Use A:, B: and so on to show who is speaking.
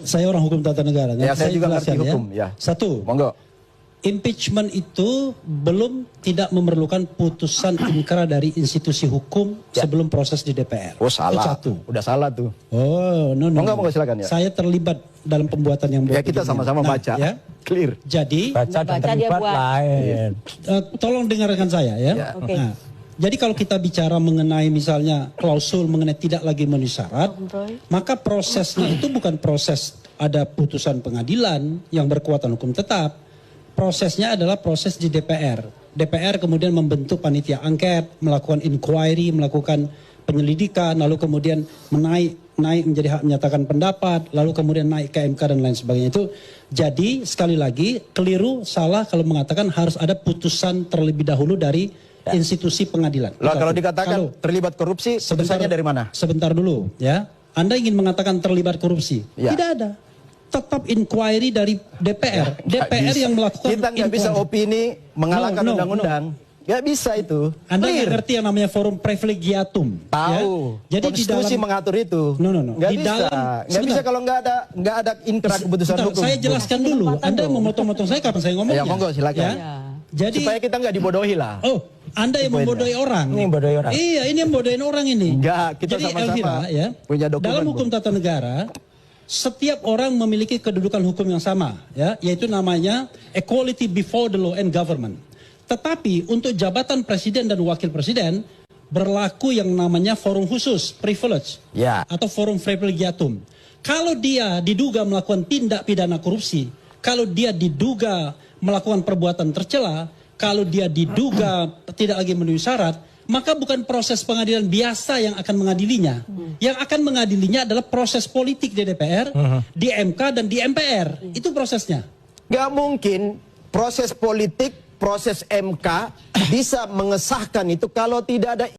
A: Saya orang hukum tata negara.
B: Ya, saya juga ngerti
A: jelaskan,
B: hukum. Ya.
A: Satu,
B: Monggo.
A: impeachment itu belum tidak memerlukan putusan inkrah dari institusi hukum sebelum proses di DPR.
B: Oh, salah.
A: Itu satu.
B: Udah salah tuh.
A: Oh, no.
B: Monggo silakan ya.
A: Saya terlibat dalam pembuatan yang
B: Ya, kita sama-sama baca.
A: Ya.
B: Clear.
A: Jadi,
C: Baca dan
D: Baca dia
C: terlibat
D: buat.
C: lain.
A: tolong dengarkan saya ya.
B: Ya.
D: Oke.
A: Nah, jadi kalau kita bicara mengenai misalnya klausul mengenai tidak lagi memenuhi syarat, maka prosesnya itu bukan proses ada putusan pengadilan yang berkekuatan hukum tetap. Prosesnya adalah proses di DPR. DPR kemudian membentuk panitia angket, melakukan inquiry, melakukan penyelidikan, lalu kemudian naik menjadi hak menyatakan pendapat, lalu kemudian naik ke MK dan lain sebagainya. Itu jadi sekali lagi keliru, salah kalau mengatakan harus ada putusan terlebih dahulu dari institusi pengadilan.
B: Lah kalau
A: Satu.
B: dikatakan
A: Kalau
B: terlibat korupsi, putusannya dari mana?
A: Sebentar dulu ya. Anda ingin mengatakan terlibat korupsi?
B: Ya.
A: Tidak ada. Tetap inquiry dari DPR. DPR yang melakukan
B: Kita nggak bisa
A: inquiry.
B: opini mengalahkan
A: No, no,
B: undang-undang. Nggak bisa itu.
A: Anda
B: Clear.
A: nggak ngerti yang namanya forum privilegiatum.
B: Tahu.
A: Ya? Jadi di
B: konstitusi
A: dalam
B: mengatur itu.
A: No.
B: Nggak
A: Di
B: bisa.
A: dalam
B: Nggak bisa kalau nggak ada inkrah keputusan
A: Bentar,
B: hukum.
A: saya jelaskan dulu. Anda memotong-motong saya kapan saya ngomongnya?
B: Ya, monggo, silakan.
D: Ya.
A: Jadi
B: Supaya kita nggak dibodohi lah.
A: oh, Anda yang membodohi orang.
C: Ini membodohi orang.
A: Iya, ini yang membodohin orang ini.
B: Enggak, kita
A: Jadi
B: sama-sama
A: Elvira, ya,
B: punya dokumen,
A: dalam hukum tata negara, setiap orang memiliki kedudukan hukum yang sama, ya, yaitu namanya equality before the law and government. Tetapi untuk jabatan presiden dan wakil presiden berlaku yang namanya forum khusus, privilege,
B: Ya.
A: atau forum privilegiatum. Kalau dia diduga melakukan tindak pidana korupsi, kalau dia diduga melakukan perbuatan tercela, kalau dia diduga tidak lagi memenuhi syarat, maka bukan proses pengadilan biasa yang akan mengadilinya. Yang akan mengadilinya adalah proses politik di DPR, di MK dan di MPR. Itu prosesnya.
B: Nggak mungkin proses politik, proses MK bisa mengesahkan itu kalau tidak ada